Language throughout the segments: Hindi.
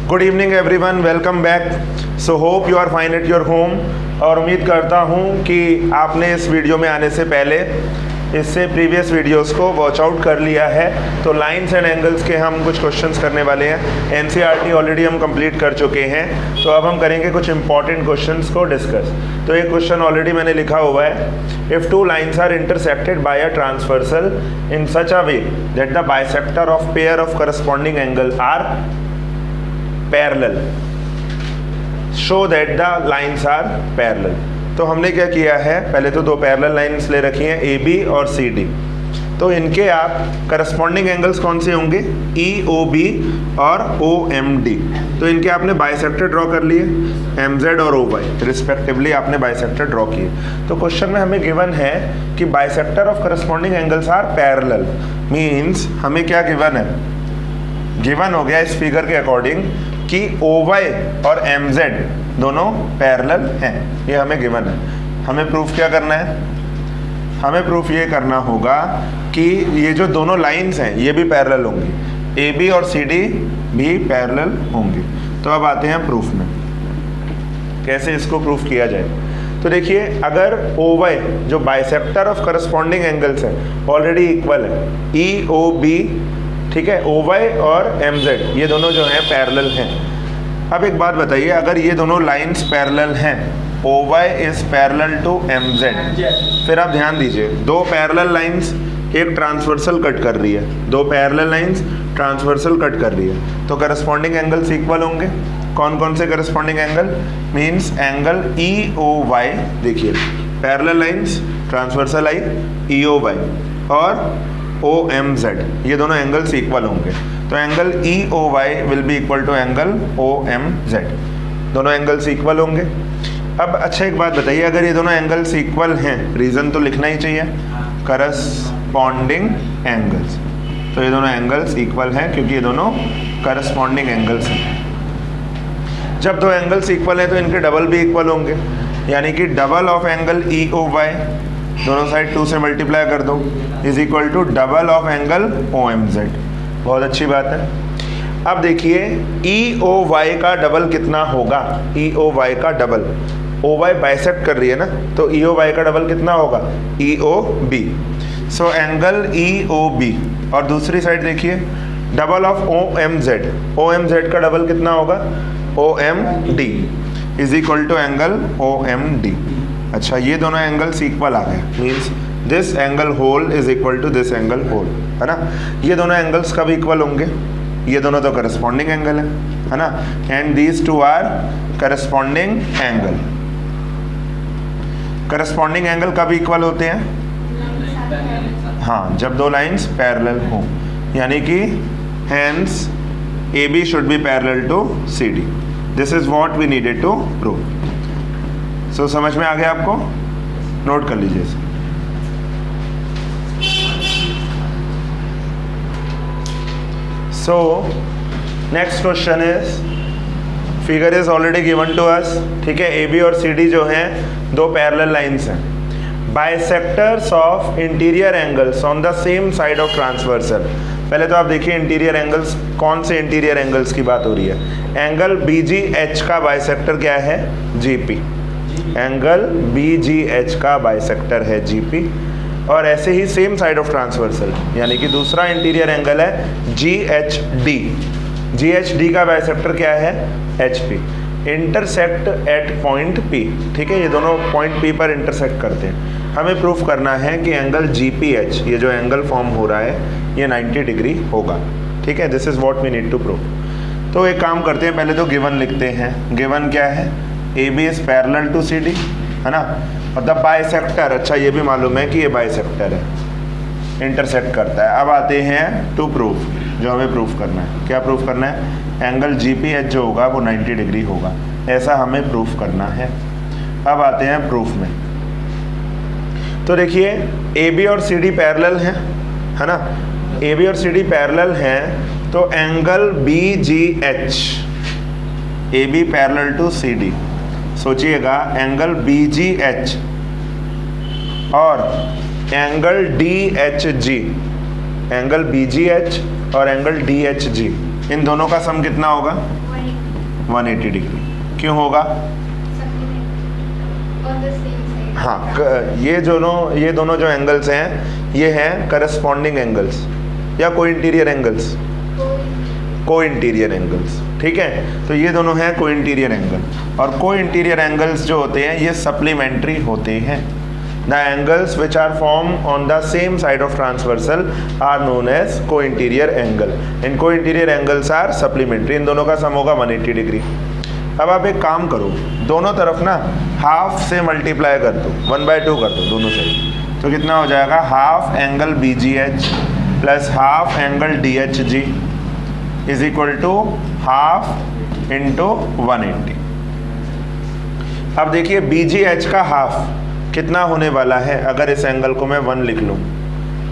Good evening everyone, welcome back. So hope you are fine at your home. और उम्मीद करता हूँ कि आपने इस वीडियो में आने से पहले इससे प्रीवियस वीडियोस को वॉच आउट कर लिया है। तो लाइंस एंड एंगल्स के हम कुछ क्वेश्चंस करने वाले हैं। एनसीईआरटी ऑलरेडी हम कंप्लीट कर चुके हैं, तो अब हम करेंगे कुछ इंपॉर्टेंट क्वेश्चंस को डिस्कस। तो एक क्वेश्चन ऑलरेडी मैंने लिखा हुआ है, if two lines are intersected by a transversal in such a way that the bisector of pair of corresponding angle are parallel, show that the lines are parallel. तो हमने क्या किया है, पहले तो दो पैरेलल लाइन्स ले रखी हैं ए बी और सी डी। तो इनके आप करस्पॉन्डिंग एंगल्स कौन से होंगे, ई ओ बी और ओ एम डी। तो इनके आपने बाइसेक्टर ड्रॉ कर लिए, एम जेड और ओ वाई रिस्पेक्टिवली आपने बाइसेक्टर ड्रॉ किए। तो क्वेश्चन में हमें गिवन है कि bisector of corresponding angles are parallel, means हमें क्या गिवन है, गिवन हो गया इस फिगर के अकॉर्डिंग कि OY और MZ दोनों पैरेलल हैं, ये हमें गिवन है। हमें प्रूफ क्या करना है, हमें प्रूफ ये करना होगा कि ये जो दोनों लाइंस हैं ये भी पैरेलल होंगी, AB और CD भी पैरेलल होंगी। तो अब आते हैं प्रूफ में, कैसे इसको प्रूफ किया जाए। तो देखिए, अगर OY जो बाइसेक्टर ऑफ करस्पॉन्डिंग एंगल्स है ऑलरेडी इक्वल है, EOB, ठीक है, OY और MZ ये दोनों जो हैं पैरेलल हैं। अब एक बात बताइए, अगर ये दोनों लाइंस पैरेलल हैं, OY is parallel to MZ, फिर आप ध्यान दीजिए, दो पैरेलल लाइंस एक ट्रांसवर्सल कट कर रही है, दो पैरेलल लाइंस ट्रांसवर्सल कट कर रही है, तो करस्पॉन्डिंग एंगल्स इक्वल होंगे। कौन कौन से corresponding angle, means angle EOY, देखिए पैरेलल लाइंस ट्रांसवर्सल आई EOY और OMZ, ये दोनों एंगल्स इक्वल होंगे। तो angle EOY will be equal to angle OMZ, दोनों एंगल्स इक्वल होंगे। अब अच्छा एक बात बताइए, अगर ये दोनों एंगल्स इक्वल हैं, रीज़न तो लिखना ही चाहिए, करस्पॉन्डिंग एंगल्स। तो ये दोनों एंगल्स इक्वल हैं क्योंकि ये दोनों करस्पॉन्डिंग एंगल्स हैं। जब दो एंगल्स इक्वल हैं तो इनके डबल भी इक्वल होंगे, यानी कि डबल ऑफ एंगल EOY, दोनों साइड 2 से मल्टीप्लाई कर दो, is equal to double of angle OMZ। बहुत अच्छी बात है। अब देखिए EOY का डबल कितना होगा, EOY का डबल, OY बाइसेक्ट कर रही है ना, तो EOY का डबल कितना होगा, EOB। सो एंगल EOB, और दूसरी साइड देखिए डबल ऑफ OMZ, OMZ का डबल कितना होगा, OMD is equal to angle OMD। अच्छा, ये दोनों एंगल्स इक्वल आ गए, means this angle whole is equal to this angle whole, है ना। ये दोनों एंगल्स कब इक्वल होंगे, ये दोनों तो करस्पॉन्डिंग एंगल है ना, and these two are corresponding angle. Corresponding angle कब इक्वल होते हैं, हाँ, जब दो लाइंस पैरेलल हों, यानी कि hence AB should be parallel to CD। This is what we needed to prove. So समझ में आ गया आपको, नोट कर लीजिए इसे। So next question is, figure is already given to us, ठीक है। AB और CD जो हैं दो पैरेलल लाइंस हैं, bisectors of interior angles on the same side of transversal. पहले तो आप देखिए इंटीरियर एंगल्स, कौन से इंटीरियर एंगल्स की बात हो रही है, एंगल BGH का बाइसेक्टर क्या है, GP, एंगल BGH का बाइसेक्टर है GP। और ऐसे ही सेम साइड ऑफ ट्रांसवर्सल, यानी कि दूसरा इंटीरियर एंगल है GHD, GHD का बाइसेक्टर क्या है, HP, intersect at point P, ठीक है। ये दोनों पॉइंट P पर इंटरसेक्ट करते हैं। हमें प्रूफ करना है कि एंगल GPH, ये जो एंगल फॉर्म हो रहा है, ये 90 डिग्री होगा, ठीक है। This is what we need to prove. तो एक काम करते हैं, पहले तो गिवन लिखते हैं। गिवन क्या है, AB is parallel to CD, है ना, मतलब बाइसेक्टर, अच्छा ये भी मालूम है कि ये बाइसेक्टर है, इंटरसेक्ट करता है। अब आते हैं टू प्रूफ, जो हमें प्रूफ करना है। क्या प्रूफ करना है, एंगल GPH जो होगा वो 90 डिग्री होगा, ऐसा हमें प्रूफ करना है। अब आते हैं प्रूफ में। तो देखिए AB और CD पैरेलल हैं, है ना, AB और CD पैरेलल हैं, तो angle BGH, AB parallel to CD, सोचिएगा एंगल BGH और एंगल DHG, एंगल BGH और एंगल DHG, इन दोनों का सम कितना होगा, 180 डिग्री। क्यों होगा? हाँ, ये दोनों जो एंगल्स हैं ये हैं करस्पॉन्डिंग एंगल्स या को इंटीरियर एंगल्स, को इंटीरियर एंगल्स, ठीक है। तो ये दोनों हैं को इंटीरियर एंगल, और को इंटीरियर एंगल्स जो होते हैं ये सप्लीमेंट्री होते हैं। The angles which are form on the same side of transversal are known as co interior angle, and co interior angles are supplementary. इन दोनों का सम होगा 180 डिग्री। अब आप एक काम करो, दोनों तरफ ना हाफ से मल्टीप्लाई कर दो, 1/2 कर दो दोनों साइड, तो कितना हो जाएगा? Half angle BGH plus half angle DHG is equal to half into 180। अब देखिए BGH का हाफ कितना होने वाला है, अगर इस एंगल को मैं 1 लिख लूँ,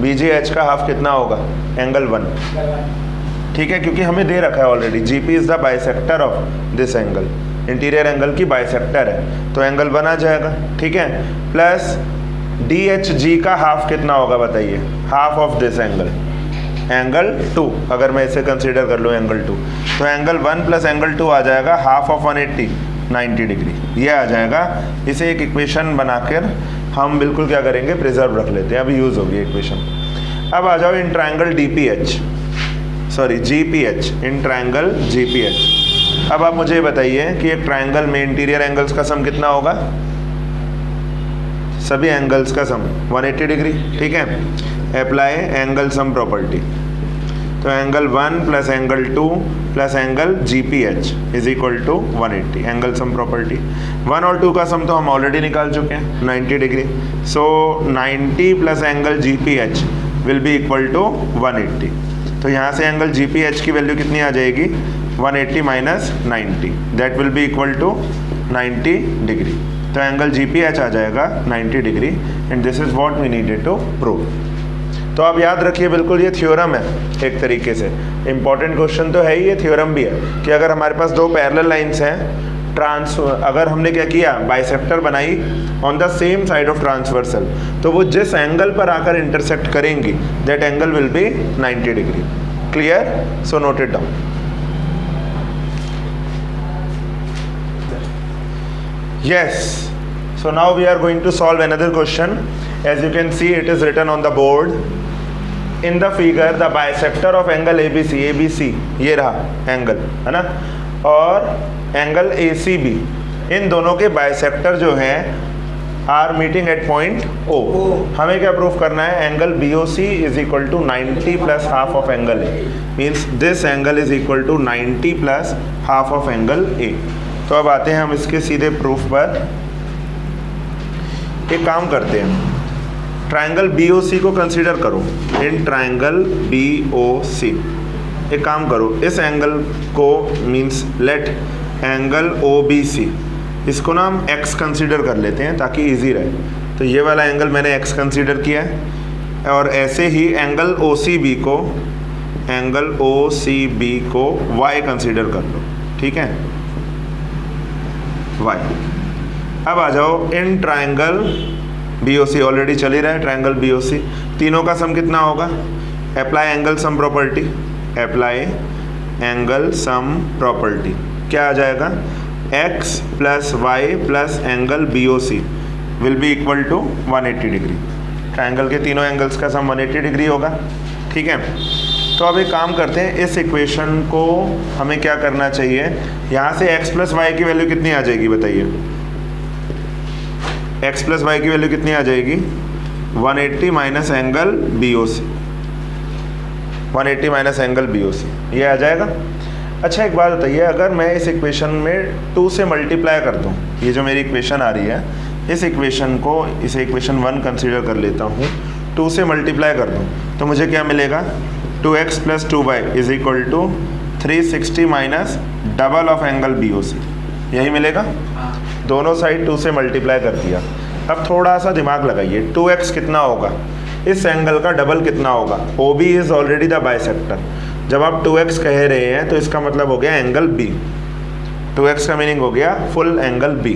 BGH का हाफ कितना होगा? एंगल 1, ठीक है, क्योंकि हमें दे रखा है already GP is the bisector of this angle, interior angle की बाइसेक्टर है, तो एंगल 1 आ जाएगा, ठीक है। प्लस DHG का हाफ कितना होगा बताइए? Half of this angle, angle 2, अगर मैं इसे कंसीडर कर लूँ एंगल 2, तो एंगल 1 प्लस एंगल 2 आ जाएगा हाफ ऑफ 180, 90 डिग्री, ये आ जाएगा। इसे एक इक्वेशन बनाकर हम बिल्कुल क्या करेंगे? प्रिजर्व रख लेते हैं, अभी यूज़ होगी इक्वेशन। अब आ जाओ in triangle GPH, in triangle GPH। अब आप मुझे बताइए कि एक ट्रायंगल में इंटीरियर एंगल्स का सम कितना होगा? सभी एंगल्स का सम 180 डिग्री, ठीक है। अप्लाई एंगल सम प्रॉपर्टी, तो angle 1 plus angle 2 plus angle GPH is equal to 180, angle sum property. 1 और 2 का सम तो हम ऑलरेडी निकाल चुके हैं, 90 degree. So 90 plus angle GPH will be equal to 180। तो यहाँ से एंगल GPH की वैल्यू कितनी आ जाएगी? 180 minus 90, that will be equal to 90 degree. तो एंगल GPH आ जाएगा 90 degree, and this is what we needed to prove. तो आप याद रखिए, बिल्कुल ये थ्योरम है एक तरीके से, इंपॉर्टेंट क्वेश्चन तो है ही, ये थ्योरम भी है कि अगर हमारे पास दो पैरेलल लाइंस हैं, अगर हमने क्या किया? बाइसेक्टर बनाई on the same side of transversal, तो वो जिस एंगल पर आकर इंटरसेक्ट करेंगी that angle will be 90 degree. Clear? So note it down. Yes, so now we are going to solve another question. As you can see, it is written on the board. In the figure, the bisector of angle ABC ये रहा एंगल, है ना, और एंगल ACB, इन दोनों के बाइसेक्टर जो हैं are meeting at point O। हमें क्या प्रूफ करना है? Angle BOC is equal to 90 plus half of angle A, means this angle is equal to 90 plus half of angle A। तो अब आते हैं हम इसके सीधे प्रूफ पर। एक काम करते हैं, ट्रायंगल BOC को कंसीडर करो, इन ट्रायंगल BOC एक काम करो, इस एंगल को मीन्स लेट एंगल OBC, इसको ना हम x कंसीडर कर लेते हैं ताकि इजी रहे। तो ये वाला एंगल मैंने x कंसीडर किया है, और ऐसे ही एंगल OCB को y कंसीडर कर लो, ठीक है, y। अब आ जाओ इन ट्रायंगल BOC, ऑलरेडी चल ही रहा है ट्रायंगल BOC, तीनों का सम कितना होगा? Apply angle sum property, apply angle sum property, क्या आ जाएगा? x plus Y plus angle BOC will be equal to 180 degree. Triangle के तीनों एंगल्स का सम 180 डिग्री होगा, ठीक है। तो अब एक काम करते हैं, इस इक्वेशन को हमें क्या करना चाहिए? यहाँ से x प्लस वाई की वैल्यू कितनी आ जाएगी बताइए? x प्लस वाई की वैल्यू कितनी आ जाएगी? 180 minus angle BOC, 180 minus angle BOC, ये आ जाएगा। अच्छा एक बात बताइए, अगर मैं इस इक्वेशन में 2 से मल्टीप्लाई कर दूँ, ये जो मेरी इक्वेशन आ रही है, इस इक्वेशन को, इसे इक्वेशन 1 कंसीडर कर लेता हूँ, 2 से मल्टीप्लाई कर दूँ तो मुझे क्या मिलेगा? 2x plus 2y is equal to 360 minus double of angle BOC, यही मिलेगा। दोनों साइड 2 से मल्टीप्लाई कर दिया। अब थोड़ा सा दिमाग लगाइए, 2x कितना होगा? इस एंगल का डबल कितना होगा? OB is already the bisector. जब आप 2x कह रहे हैं तो इसका मतलब हो गया एंगल B। 2x का मीनिंग हो गया फुल एंगल B।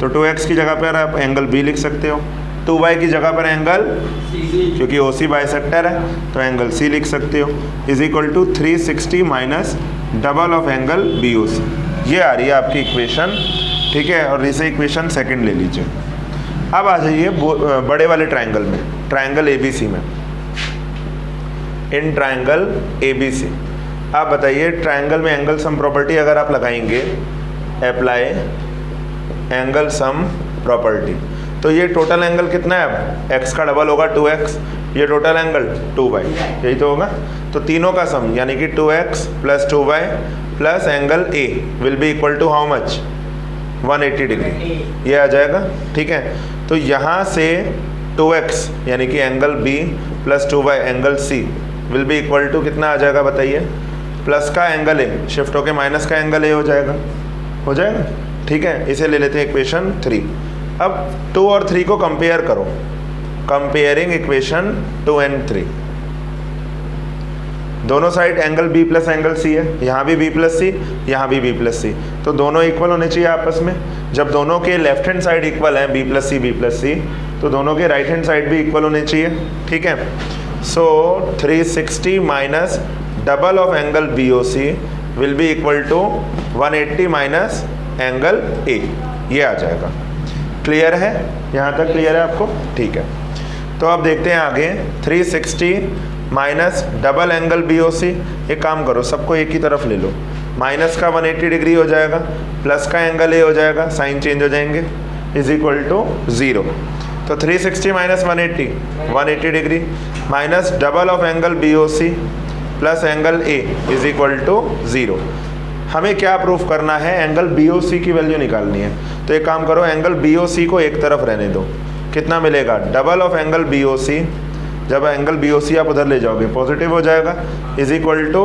तो 2x की जगह पर आप एंगल B लिख सकते हो, 2y की जगह पर एंगल C, क्योंकि OC बाइसेक्टर है तो एंगल C लिख सकते हो, is equal to 360 minus double of angle BOC। ये आ रही है आपकी इक्वेशन, ठीक है, और इसे इक्वेशन सेकंड ले लीजिए। अब आ जाइए बड़े वाले ट्रायंगल में, ट्रायंगल ABC में। इन ट्रायंगल ABC आप बताइए, ट्रायंगल में एंगल सम प्रॉपर्टी अगर आप लगाएंगे, अप्लाई एंगल सम प्रॉपर्टी, तो ये टोटल एंगल कितना है, अब x का डबल होगा 2x, ये टोटल एंगल 2y, यही तो होगा। तो तीनों का सम यानी कि 2x plus 2y plus angle A will be equal to how much, 180 degree, ये आ जाएगा, ठीक है। तो यहाँ से 2x यानी कि angle B plus 2y angle C will be equal to कितना आ जाएगा बताइए, प्लस का एंगल A शिफ्ट होके माइनस का एंगल A हो जाएगा, ठीक है। इसे ले लेते हैं इक्वेशन 3। अब 2 और 3 को कंपेयर करो, कंपेयरिंग इक्वेशन 2 and 3। दोनों side angle B plus angle C है, यहाँ भी B प्लस C, यहाँ भी B प्लस C, तो दोनों इक्वल होने चाहिए आपस में। जब दोनों के लेफ्ट हैंड साइड इक्वल है B प्लस C, तो दोनों के राइट हैंड साइड भी इक्वल होने चाहिए, ठीक है। So 360 minus double of angle BOC will be equal to 180 minus angle A, ये आ जाएगा। क्लियर है, यहाँ तक क्लियर है आपको, ठीक है। तो अब देखते हैं आगे, 360 माइनस डबल एंगल BOC, एक काम करो सबको एक ही तरफ ले लो, माइनस का 180 डिग्री हो जाएगा, प्लस का एंगल A हो जाएगा, साइन चेंज हो जाएंगे, इज इक्वल टू 0। तो 360 minus 180 degree, minus double of angle BOC plus angle A is equal to 0। हमें क्या प्रूफ करना है, एंगल BOC की वैल्यू निकालनी है। तो एक काम करो, एंगल BOC को एक तरफ रहने दो, कितना मिलेगा, डबल ऑफ एंगल BOC, जब एंगल BOC आप उधर ले जाओगे पॉजिटिव हो जाएगा, is equal to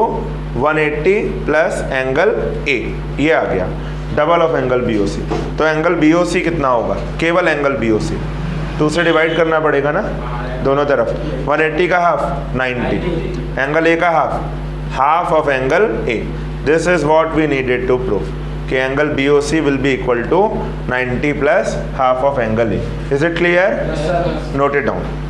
180 plus angle A, ये आ गया डबल ऑफ एंगल BOC। तो एंगल BOC कितना होगा, केवल एंगल BOC 2 से डिवाइड करना पड़ेगा ना दोनों तरफ, 180 का हाफ 90, एंगल A का half of angle A। This is what we needed to prove कि angle BOC will be equal to 90 plus half of angle A। Is it clear? Note it down.